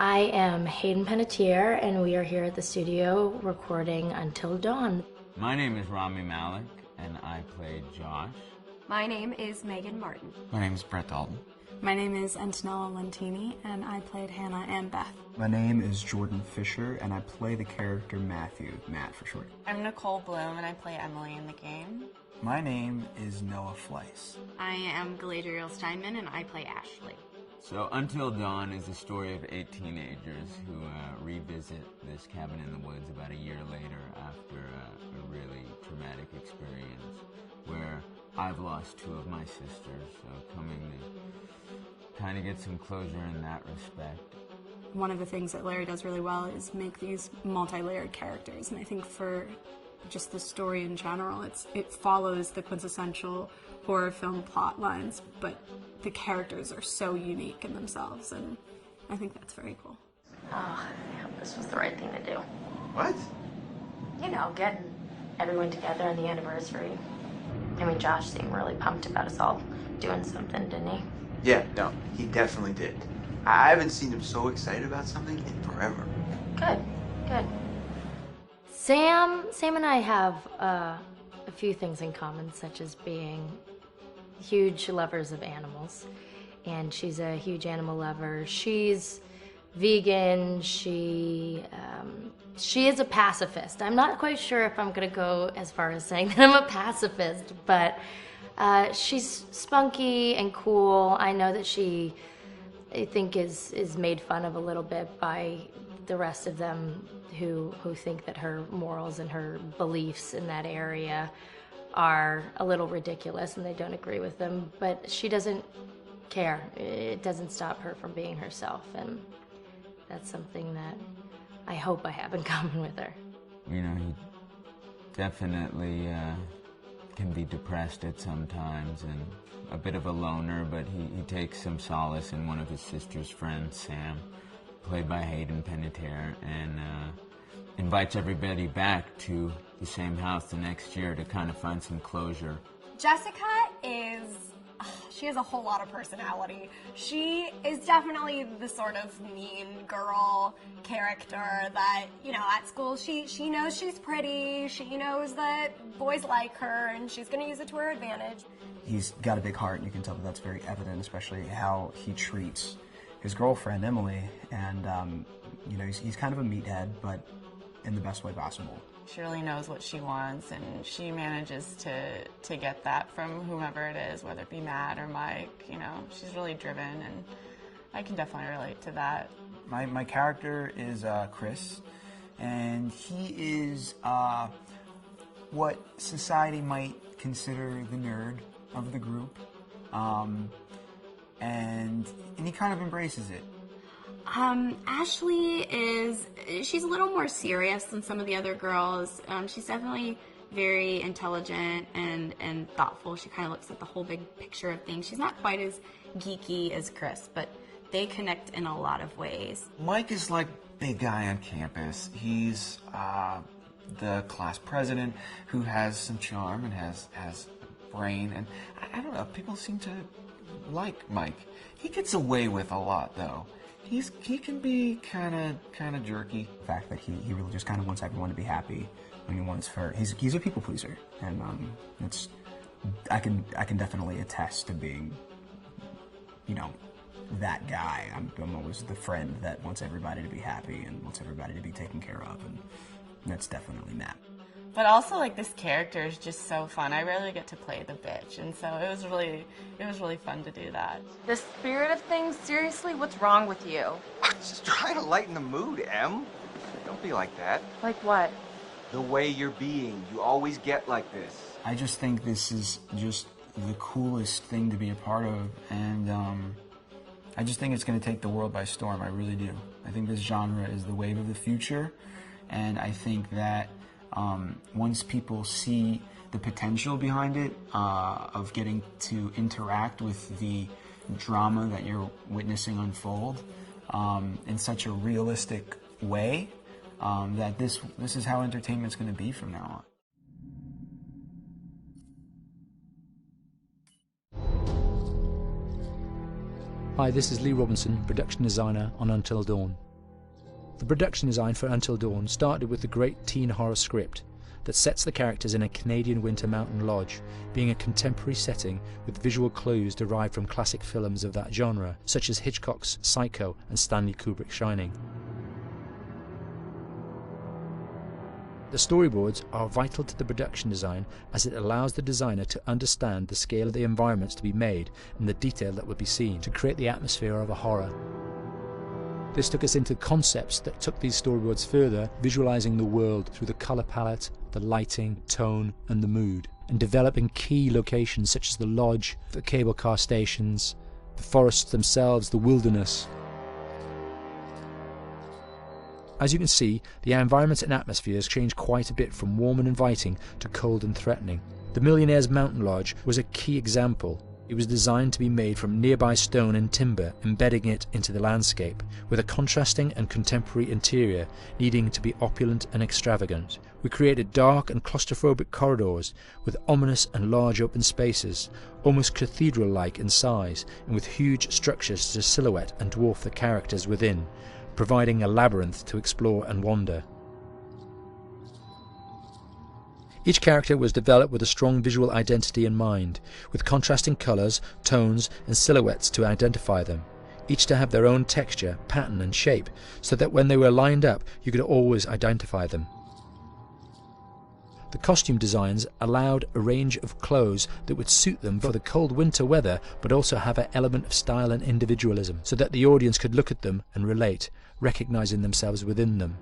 I am Hayden Panettiere, and we are here at the studio recording Until Dawn. My name is Rami Malek, and I play Josh. My name is Megan Martin. My name is Brett Dalton. My name is Antonella Lentini, and I played Hannah and Beth. My name is Jordan Fisher, and I play the character Matthew, Matt for short. I'm Nicole Bloom, and I play Emily in the game. My name is Noah Fleiss. I am Galadriel Steinman, and I play Ashley. So Until Dawn is the story of 8 teenagers who revisit this cabin in the woods about a year later after a really traumatic experience where I've lost 2 of my sisters, so coming to kind of get some closure in that respect. One of the things that Larry does really well is make these multi-layered characters, and I think for just the story in general, it follows the quintessential horror film plot lines, but the characters are so unique in themselves, and I think that's very cool. Oh, I hope this was the right thing to do. What? You know, getting everyone together on the anniversary. I mean, Josh seemed really pumped about us all doing something, didn't he? Yeah, no, he definitely did. I haven't seen him so excited about something in forever. Good, good. Sam and I have a few things in common, such as being huge lovers of animals, and she's a huge animal lover. She's vegan. She is a pacifist. I'm not quite sure if I'm gonna go as far as saying that I'm a pacifist, but she's spunky and cool. I know that she, I think, is made fun of a little bit by the rest of them who think that her morals and her beliefs in that area are a little ridiculous and they don't agree with them, but she doesn't care. It doesn't stop her from being herself, and that's something that I hope I have in common with her. You know, he definitely can be depressed at some times and a bit of a loner, but he takes some solace in one of his sister's friends, Sam, played by Hayden Panettiere, and invites everybody back to the same house the next year to kind of find some closure. Jessica she has a whole lot of personality. She is definitely the sort of mean girl character that, you know, at school she knows she's pretty, she knows that boys like her, and she's going to use it to her advantage. He's got a big heart, and you can tell that that's very evident, especially how he treats his girlfriend, Emily, and, you know, he's kind of a meathead, but in the best way possible. She really knows what she wants, and she manages to get that from whomever it is, whether it be Matt or Mike. You know, she's really driven, and I can definitely relate to that. My character is Chris, and he is what society might consider the nerd of the group, and he kind of embraces it. Ashley she's a little more serious than some of the other girls. She's definitely very intelligent and thoughtful. She kind of looks at the whole big picture of things. She's not quite as geeky as Chris, but they connect in a lot of ways. Mike is like big guy on campus. He's the class president who has some charm and has brain, and I don't know, people seem to like Mike. He gets away with a lot, though. He can be kind of jerky. The fact that he really just kind of wants everyone to be happy when he wants for he's a people pleaser, and I can definitely attest to being, you know, that guy. I'm always the friend that wants everybody to be happy and wants everybody to be taken care of, and that's definitely Matt. But also, like, this character is just so fun. I rarely get to play the bitch, and so it was really fun to do that. The spirit of things, seriously, what's wrong with you? I'm just trying to lighten the mood, Em. Don't be like that. Like what? The way you're being. You always get like this. I just think this is just the coolest thing to be a part of, and I just think it's going to take the world by storm. I really do. I think this genre is the wave of the future, and I think that once people see the potential behind it, of getting to interact with the drama that you're witnessing unfold in such a realistic way, that this is how entertainment's going to be from now on. Hi, this is Lee Robinson, production designer on Until Dawn. The production design for Until Dawn started with the great teen horror script that sets the characters in a Canadian winter mountain lodge, being a contemporary setting with visual clues derived from classic films of that genre, such as Hitchcock's Psycho and Stanley Kubrick's Shining. The storyboards are vital to the production design, as it allows the designer to understand the scale of the environments to be made and the detail that would be seen to create the atmosphere of a horror. This took us into concepts that took these storyboards further, visualizing the world through the color palette, the lighting, tone and the mood, and developing key locations such as the lodge, the cable car stations, the forests themselves, the wilderness. As you can see, the environments and atmospheres change quite a bit from warm and inviting to cold and threatening. The Millionaire's Mountain Lodge was a key example. It was designed to be made from nearby stone and timber, embedding it into the landscape, with a contrasting and contemporary interior needing to be opulent and extravagant. We created dark and claustrophobic corridors with ominous and large open spaces, almost cathedral-like in size, and with huge structures to silhouette and dwarf the characters within, providing a labyrinth to explore and wander. Each character was developed with a strong visual identity in mind, with contrasting colours, tones and silhouettes to identify them, each to have their own texture, pattern and shape, so that when they were lined up you could always identify them. The costume designs allowed a range of clothes that would suit them for the cold winter weather, but also have an element of style and individualism, so that the audience could look at them and relate, recognising themselves within them.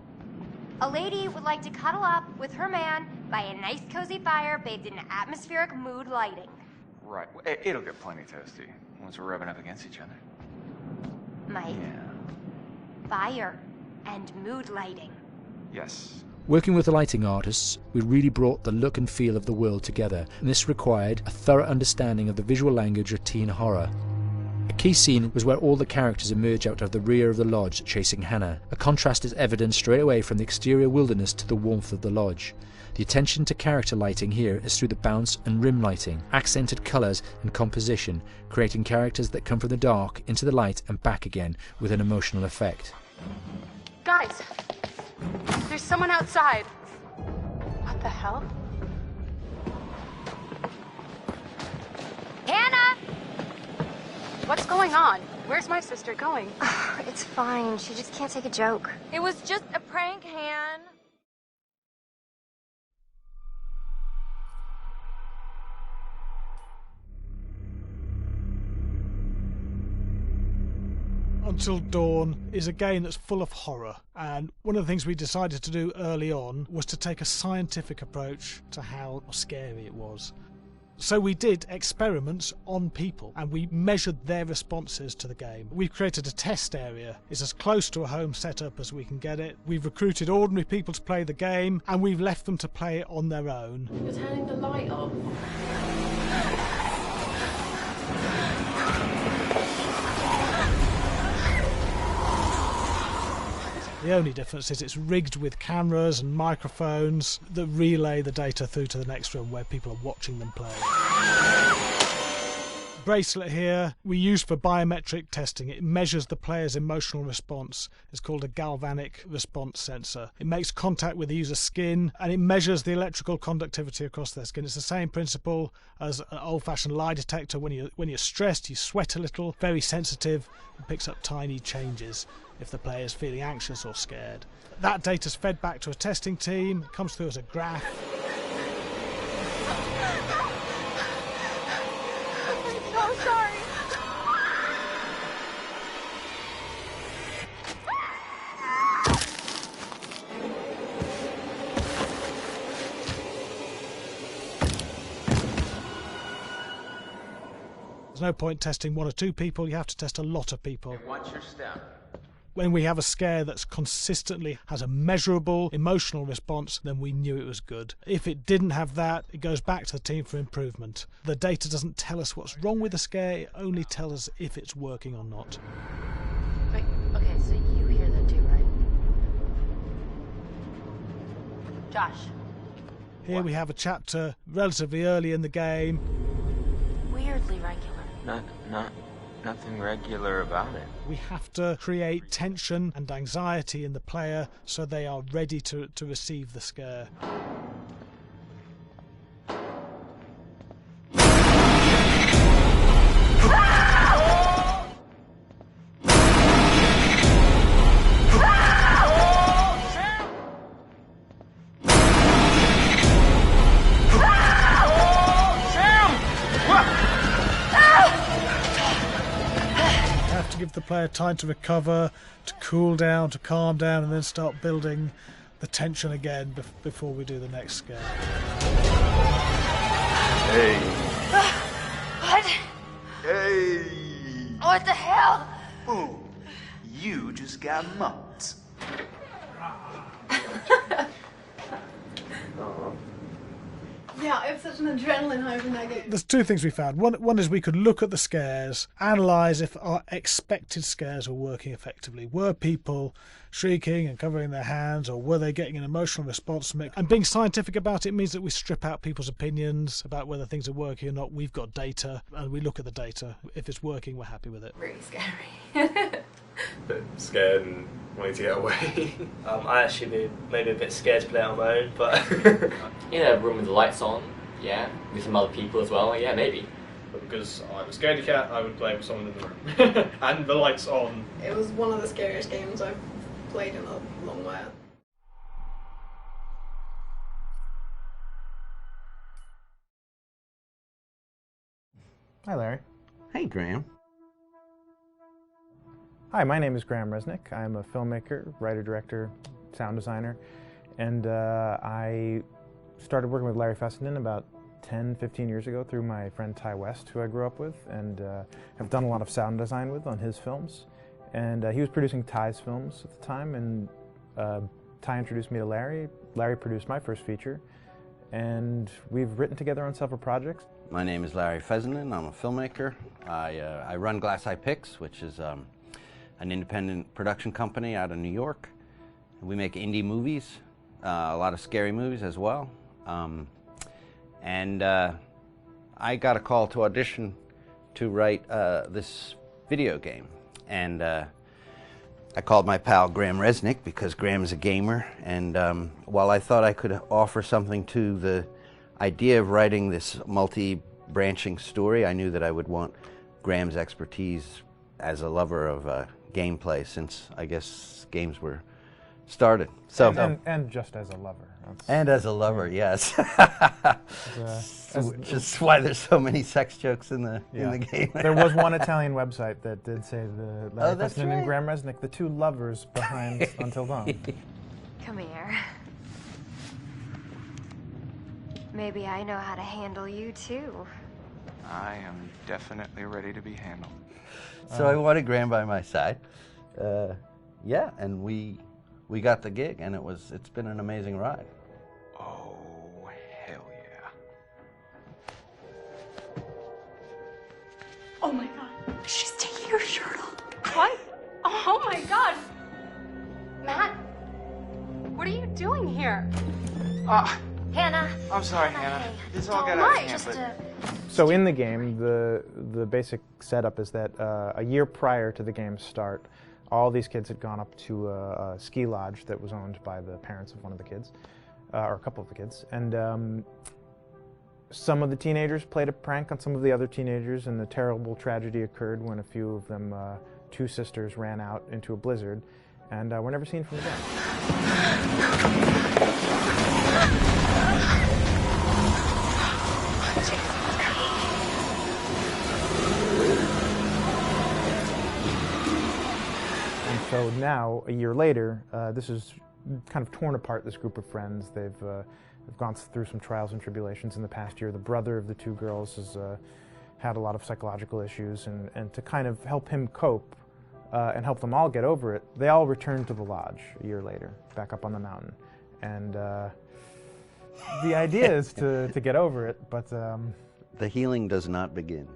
A lady would like to cuddle up with her man by a nice cozy fire bathed in atmospheric mood lighting. Right. It'll get plenty toasty once we're rubbing up against each other. Mike. Yeah. Fire and mood lighting. Yes. Working with the lighting artists, we really brought the look and feel of the world together, and this required a thorough understanding of the visual language of teen horror. A key scene was where all the characters emerge out of the rear of the lodge chasing Hannah. A contrast is evident straight away from the exterior wilderness to the warmth of the lodge. The attention to character lighting here is through the bounce and rim lighting, accented colours and composition, creating characters that come from the dark into the light and back again with an emotional effect. Guys, there's someone outside. What the hell? Hannah! What's going on? Where's my sister going? It's fine. She just can't take a joke. It was just a prank, Han. Until Dawn is a game that's full of horror, and one of the things we decided to do early on was to take a scientific approach to how scary it was. So we did experiments on people and we measured their responses to the game. We've created a test area. It's as close to a home setup as we can get it. We've recruited ordinary people to play the game and we've left them to play it on their own. You're turning the light off. The only difference is it's rigged with cameras and microphones that relay the data through to the next room where people are watching them play. Bracelet here we use for biometric testing. It measures the player's emotional response. It's called a galvanic response sensor. It makes contact with the user's skin and it measures the electrical conductivity across their skin. It's the same principle as an old-fashioned lie detector. When you're stressed, you sweat a little, very sensitive, and picks up tiny changes if the player is feeling anxious or scared. That data's fed back to a testing team, comes through as a graph. I'm so sorry. There's no point testing one or two people, you have to test a lot of people. And what's your step? When we have a scare that's consistently has a measurable emotional response, then we knew it was good. If it didn't have that, it goes back to the team for improvement. The data doesn't tell us what's wrong with the scare, it only tells us if it's working or not. Wait, okay, so you hear that too, right? Josh. Here we have a chapter relatively early in the game. Weirdly regular. nothing regular about it. We have to create tension and anxiety in the player so they are ready to receive the scare. Give the player time to recover, to cool down, to calm down, and then start building the tension again before we do the next scare. Hey. What? Hey. What the hell? Ooh, you just got mugged. Yeah, I have such an adrenaline high from that game. There's two things we found. One is we could look at the scares, analyse if our expected scares were working effectively. Were people shrieking and covering their hands, or were they getting an emotional response from it? And being scientific about it means that we strip out people's opinions about whether things are working or not. We've got data, and we look at the data. If it's working, we're happy with it. Really scary. Bit scared and wanting to get away. I actually be maybe a bit scared to play on my own, but in a room with the lights on, yeah, with some other people as well, yeah, maybe. But because I'm a scaredy cat, I would play with someone in the room. And the lights on. It was one of the scariest games I've played in a long while. Hi, Larry. Hey, Graham. Hi, my name is Graham Resnick. I'm a filmmaker, writer, director, sound designer, and I started working with Larry Fessenden about 10, 15 years ago through my friend Ty West, who I grew up with, and have done a lot of sound design with on his films. And he was producing Ty's films at the time, and Ty introduced me to Larry. Larry produced my first feature, and we've written together on several projects. My name is Larry Fessenden. I'm a filmmaker. I run Glass Eye Pix, which is an independent production company out of New York. We make indie movies, a lot of scary movies as well. And I got a call to audition to write this video game. And I called my pal Graham Resnick because Graham is a gamer. And while I thought I could offer something to the idea of writing this multi-branching story, I knew that I would want Graham's expertise as a lover of gameplay, since I guess games were started. So and just as a lover. And as a lover, yes. Just why there's so many sex jokes in the game. There was one Italian website that did say the Larry that's Fessenden and right. Graham Resnick, the two lovers behind Until Dawn. Come here. Maybe I know how to handle you too. I am definitely ready to be handled. So I wanted Graham by my side. Yeah, and we got the gig, and it's been an amazing ride. Oh, hell yeah. Oh my god. She's taking her shirt off. What? Oh my god. Matt, what are you doing here? Hannah. I'm sorry, Hannah. This all got out of hand, but... So in the game, the basic setup is that a year prior to the game's start, all these kids had gone up to a ski lodge that was owned by the parents of one of the kids, or a couple of the kids, and some of the teenagers played a prank on some of the other teenagers, and a terrible tragedy occurred when a few of them, two sisters, ran out into a blizzard, and were never seen from again. So now, a year later, this is kind of torn apart, this group of friends. They've gone through some trials and tribulations in the past year. The brother of the two girls has had a lot of psychological issues, and to kind of help him cope and help them all get over it, they all returned to the lodge a year later, back up on the mountain. And the idea is to get over it, but... the healing does not begin.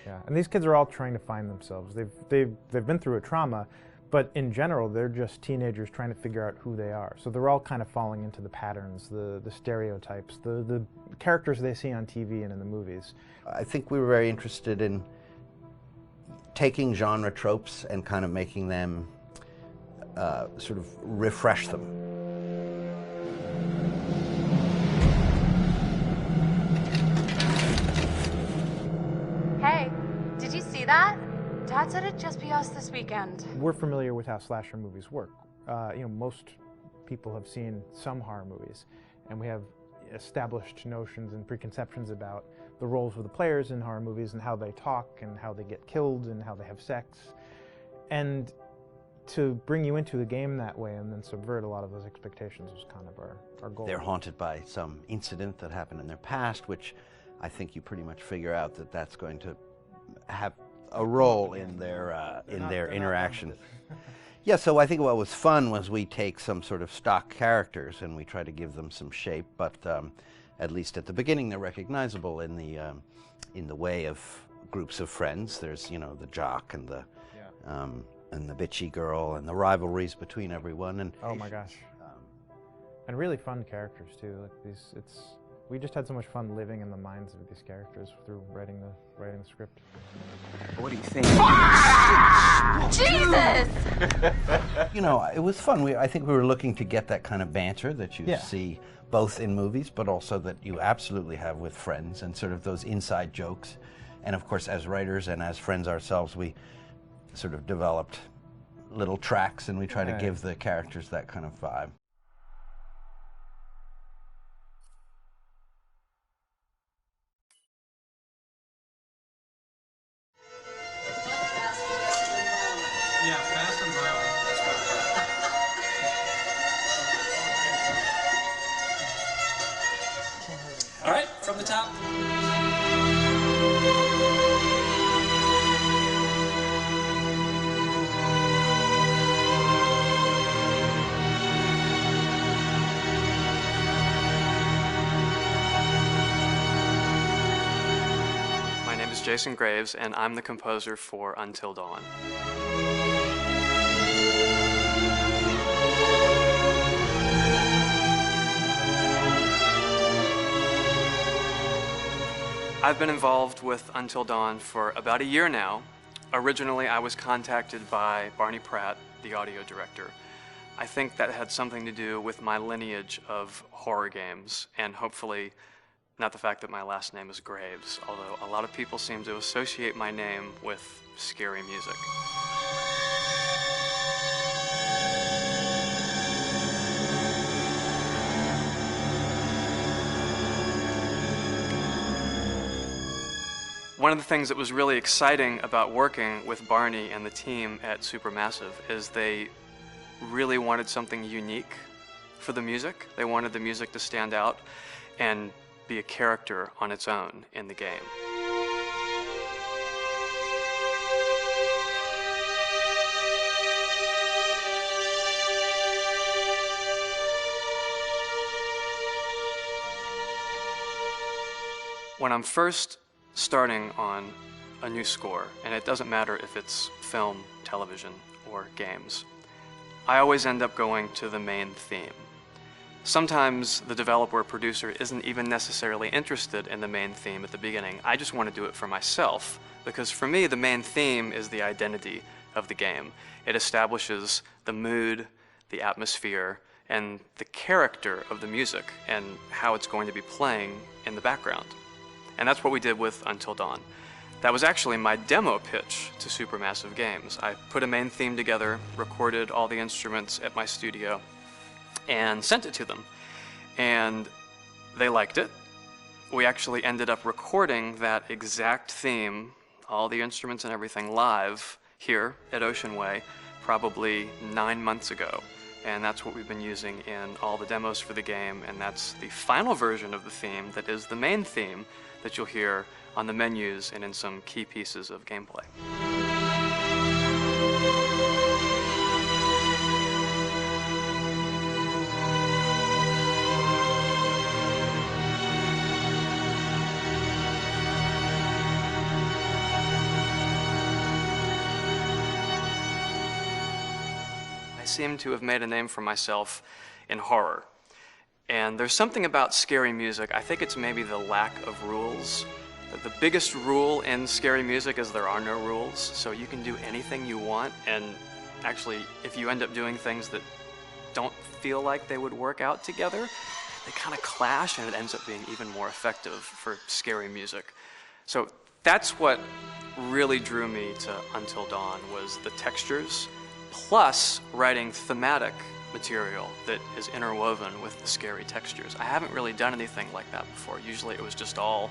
Yeah, and these kids are all trying to find themselves. They've been through a trauma, but in general, they're just teenagers trying to figure out who they are. So they're all kind of falling into the patterns, the stereotypes, the characters they see on TV and in the movies. I think we were very interested in taking genre tropes and kind of making them sort of refresh them. Hey, did you see that? Dad said it'd just be us this weekend. We're familiar with how slasher movies work. Most people have seen some horror movies, and we have established notions and preconceptions about the roles of the players in horror movies and how they talk and how they get killed and how they have sex. And to bring you into the game that way and then subvert a lot of those expectations was kind of our goal. They're haunted by some incident that happened in their past, which I think you pretty much figure out that that's going to have a role in their interaction. Yeah, so I think what was fun was we take some sort of stock characters and we try to give them some shape, but at least at the beginning they're recognizable in the way of groups of friends. There's, the jock and the bitchy girl and the rivalries between everyone. And oh my gosh, and really fun characters too. Like we just had so much fun living in the minds of these characters through writing the script. What do you think? Jesus! It was fun. I think we were looking to get that kind of banter that you see both in movies, but also that you absolutely have with friends and sort of those inside jokes. And of course, as writers and as friends ourselves, we sort of developed little tracks and we try to give the characters that kind of vibe. Yeah, fast and violent. All right, from the top. My name is Jason Graves, and I'm the composer for Until Dawn. I've been involved with Until Dawn for about a year now. Originally, I was contacted by Barney Pratt, the audio director. I think that had something to do with my lineage of horror games, and hopefully not the fact that my last name is Graves, although a lot of people seem to associate my name with scary music. One of the things that was really exciting about working with Barney and the team at Supermassive is they really wanted something unique for the music. They wanted the music to stand out and be a character on its own in the game. When I'm first starting on a new score, and it doesn't matter if it's film, television, or games, I always end up going to the main theme. Sometimes the developer or producer isn't even necessarily interested in the main theme at the beginning. I just want to do it for myself, because for me, the main theme is the identity of the game. It establishes the mood, the atmosphere, and the character of the music, and how it's going to be playing in the background. And that's what we did with Until Dawn. That was actually my demo pitch to Supermassive Games. I put a main theme together, recorded all the instruments at my studio, and sent it to them. And they liked it. We actually ended up recording that exact theme, all the instruments and everything, live here at Ocean Way, probably 9 months ago. And that's what we've been using in all the demos for the game, and that's the final version of the theme that is the main theme that you'll hear on the menus and in some key pieces of gameplay. I seem to have made a name for myself in horror. And there's something about scary music, I think it's maybe the lack of rules, The biggest rule in scary music is there are no rules, so you can do anything you want, and actually, if you end up doing things that don't feel like they would work out together, they kind of clash, and it ends up being even more effective for scary music. So that's what really drew me to Until Dawn, was the textures, plus writing thematic material that is interwoven with the scary textures. I haven't really done anything like that before. Usually it was just all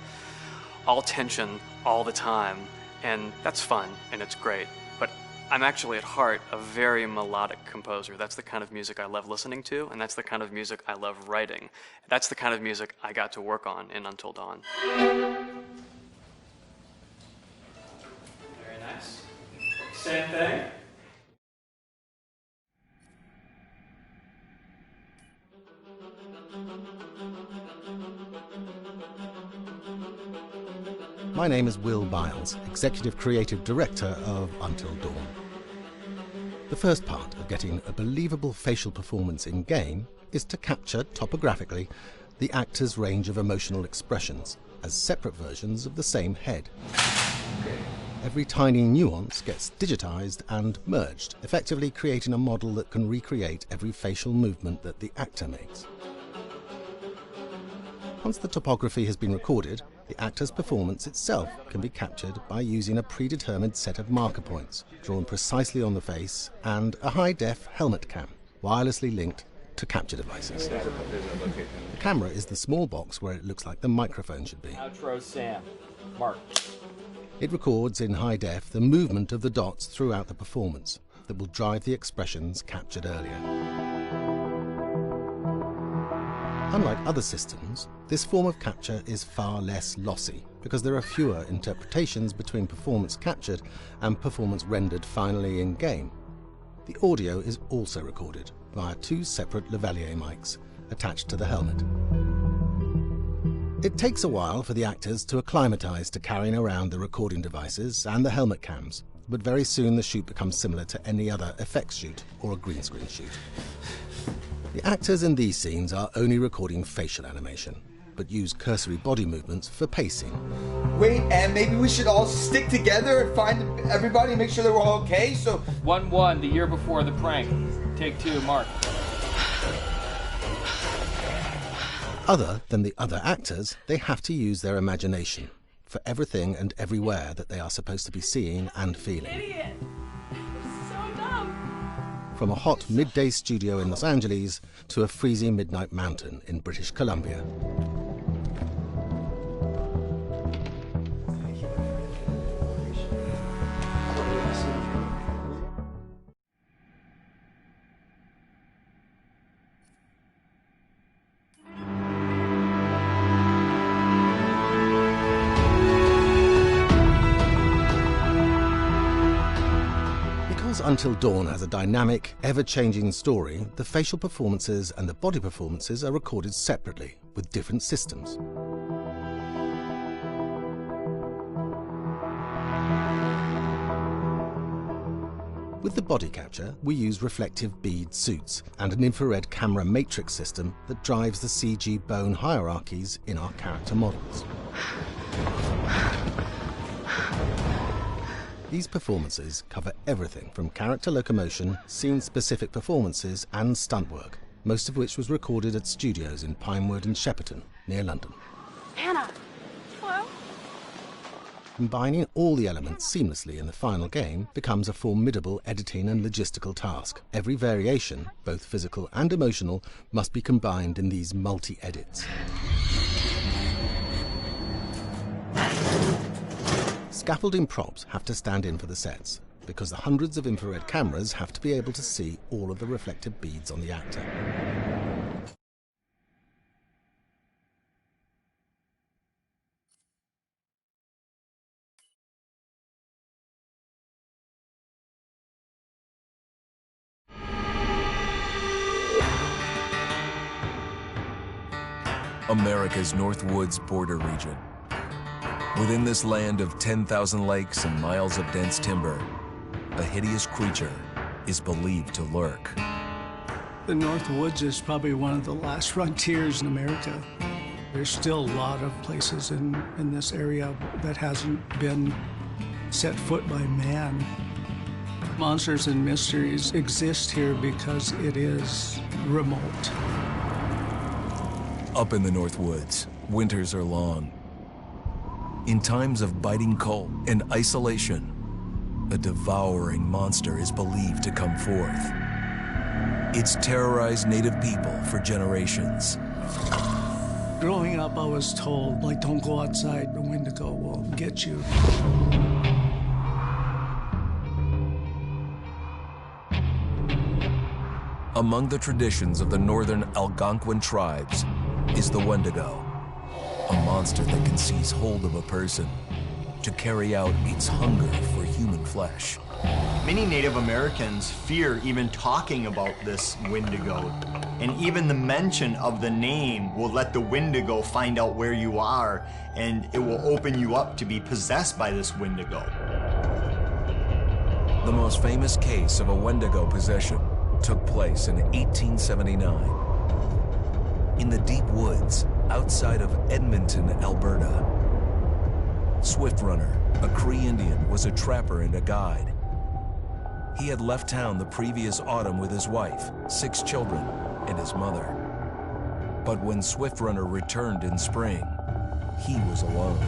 tension all the time, and that's fun and it's great. But I'm actually at heart a very melodic composer. That's the kind of music I love listening to, and that's the kind of music I love writing. That's the kind of music I got to work on in Until Dawn. Very nice. Same thing. My name is Will Biles, Executive Creative Director of Until Dawn. The first part of getting a believable facial performance in-game is to capture, topographically, the actor's range of emotional expressions as separate versions of the same head. Every tiny nuance gets digitized and merged, effectively creating a model that can recreate every facial movement that the actor makes. Once the topography has been recorded, the actor's performance itself can be captured by using a predetermined set of marker points drawn precisely on the face and a high-def helmet cam, wirelessly linked to capture devices. The camera is the small box where it looks like the microphone should be. Outro Sam. Mark. It records in high def the movement of the dots throughout the performance that will drive the expressions captured earlier. Unlike other systems, this form of capture is far less lossy because there are fewer interpretations between performance captured and performance rendered finally in-game. The audio is also recorded via two separate lavalier mics attached to the helmet. It takes a while for the actors to acclimatise to carrying around the recording devices and the helmet cams, but very soon the shoot becomes similar to any other effects shoot or a green screen shoot. The actors in these scenes are only recording facial animation, but use cursory body movements for pacing. Wait, and maybe we should all stick together and find everybody and make sure they're all okay, so... 1-1, the year before the prank. Take 2, Mark. Other than the other actors, they have to use their imagination for everything and everywhere that they are supposed to be seeing and feeling. Idiot! So dumb! From a hot midday studio in Los Angeles to a freezing midnight mountain in British Columbia. Until Dawn has a dynamic, ever-changing story, the facial performances and the body performances are recorded separately, with different systems. With the body capture, we use reflective bead suits and an infrared camera matrix system that drives the CG bone hierarchies in our character models. These performances cover everything from character locomotion, scene-specific performances and stunt work, most of which was recorded at studios in Pinewood and Shepperton, near London. Hannah! Hello? Combining all the elements seamlessly in the final game becomes a formidable editing and logistical task. Every variation, both physical and emotional, must be combined in these multi-edits. Scaffolding props have to stand in for the sets, because the hundreds of infrared cameras have to be able to see all of the reflective beads on the actor. America's Northwoods border region. Within this land of 10,000 lakes and miles of dense timber, a hideous creature is believed to lurk. The North Woods is probably one of the last frontiers in America. There's still a lot of places in this area that hasn't been set foot by man. Monsters and Mysteries exist here because it is remote. Up in the North Woods, winters are long. In times of biting cold and isolation, a devouring monster is believed to come forth. It's terrorized native people for generations. Growing up, I was told, like, don't go outside, the Wendigo will get you. Among the traditions of the northern Algonquin tribes is the Wendigo, a monster that can seize hold of a person to carry out its hunger for human flesh. Many Native Americans fear even talking about this Wendigo, and even the mention of the name will let the Wendigo find out where you are, and it will open you up to be possessed by this Wendigo. The most famous case of a Wendigo possession took place in 1879 in the deep woods outside of Edmonton, Alberta. Swift Runner, a Cree Indian, was a trapper and a guide. He had left town the previous autumn with his wife, 6 children, and his mother. But when Swift Runner returned in spring, he was alone.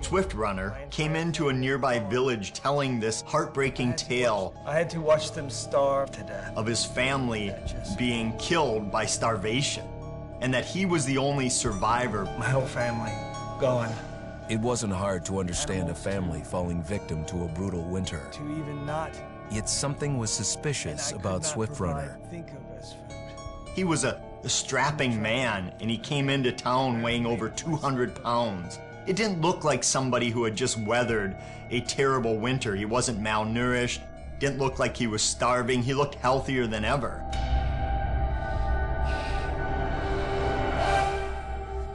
Swift Runner came into a nearby village telling this heartbreaking tale. I had to watch them starve to death. Of his family being killed by starvation, and that he was the only survivor. My whole family gone. It wasn't hard to understand a family falling victim to a brutal winter. To even not. Yet something was suspicious about Swift Runner. He was a strapping man, and he came into town weighing over 200 pounds. It didn't look like somebody who had just weathered a terrible winter. He wasn't malnourished, didn't look like he was starving. He looked healthier than ever.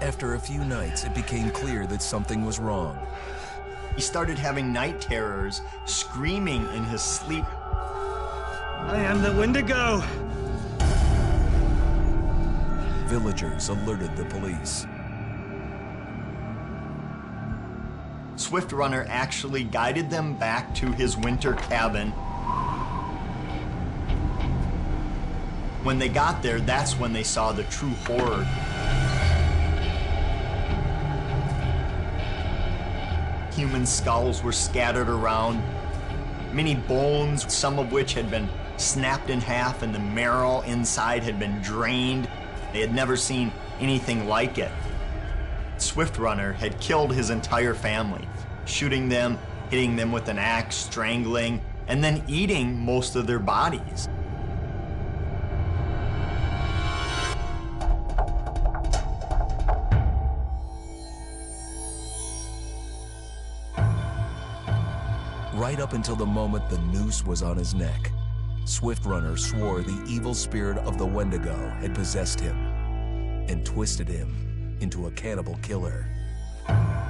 After a few nights, it became clear that something was wrong. He started having night terrors, screaming in his sleep. I am the Wendigo! Villagers alerted the police. Swift Runner actually guided them back to his winter cabin. When they got there, that's when they saw the true horror. Human skulls were scattered around, many bones, some of which had been snapped in half and the marrow inside had been drained. They had never seen anything like it. Swift Runner had killed his entire family, shooting them, hitting them with an axe, strangling, and then eating most of their bodies. Right up until the moment the noose was on his neck, Swift Runner swore the evil spirit of the Wendigo had possessed him and twisted him into a cannibal killer.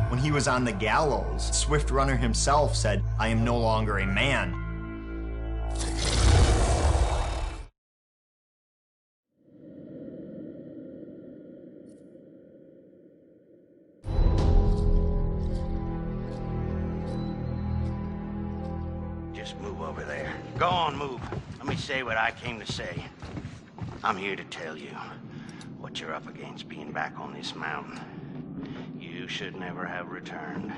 When he was on the gallows, Swift Runner himself said, "I am no longer a man." Just move over there. Go on, move. Let me say what I came to say. I'm here to tell you what you're up against being back on this mountain. You should never have returned.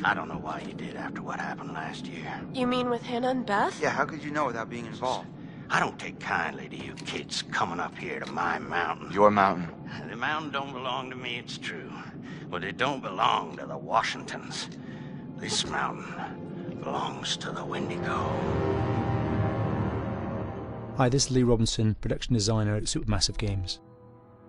I don't know why you did after what happened last year. You mean with Hannah and Beth? Yeah, how could you know without being involved? I don't take kindly to you kids coming up here to my mountain. Your mountain. The mountain don't belong to me, it's true. But it don't belong to the Washingtons. This mountain belongs to the Wendigo. Hi, this is Lee Robinson, production designer at Supermassive Games.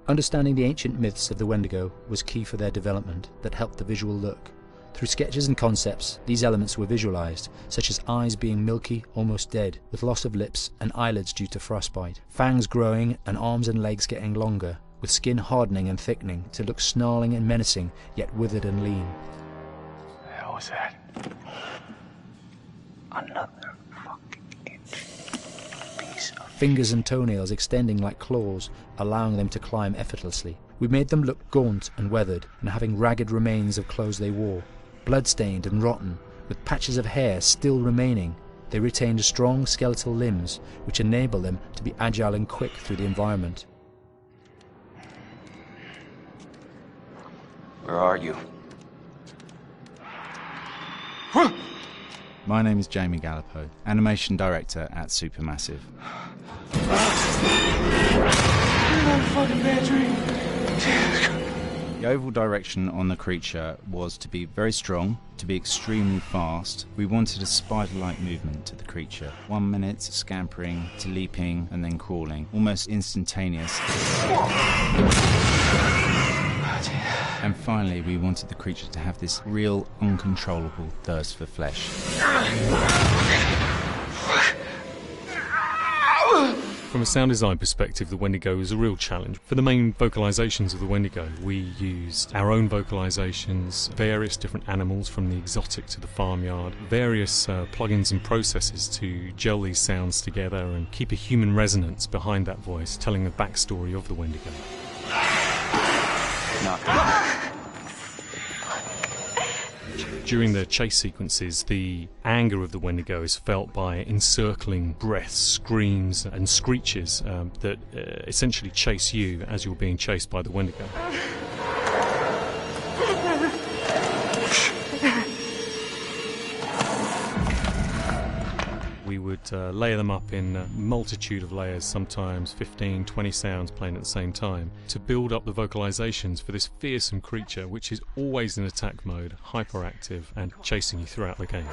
Understanding the ancient myths of the Wendigo was key for their development that helped the visual look. Through sketches and concepts, these elements were visualized, such as eyes being milky, almost dead, with loss of lips and eyelids due to frostbite, fangs growing and arms and legs getting longer, with skin hardening and thickening to look snarling and menacing, yet withered and lean. What the hell was that? Another fucking piece of... Fingers and toenails extending like claws, allowing them to climb effortlessly. We made them look gaunt and weathered, and having ragged remains of clothes they wore, blood-stained and rotten, with patches of hair still remaining. They retained strong skeletal limbs, which enable them to be agile and quick through the environment. Where are you? My name is Jamie Gallipo, animation director at Supermassive. The overall direction on the creature was to be very strong, to be extremely fast. We wanted a spider-like movement to the creature. 1 minute scampering to leaping and then crawling, almost instantaneous. And finally, we wanted the creature to have this real, uncontrollable thirst for flesh. From a sound design perspective, the Wendigo is a real challenge. For the main vocalisations of the Wendigo, we used our own vocalisations, various different animals from the exotic to the farmyard, various plugins and processes to gel these sounds together and keep a human resonance behind that voice, telling the backstory of the Wendigo. During the chase sequences, the anger of the Wendigo is felt by encircling breaths, screams and screeches that essentially chase you as you're being chased by the Wendigo. We would layer them up in a multitude of layers, sometimes 15, 20 sounds playing at the same time, to build up the vocalisations for this fearsome creature which is always in attack mode, hyperactive and chasing you throughout the game.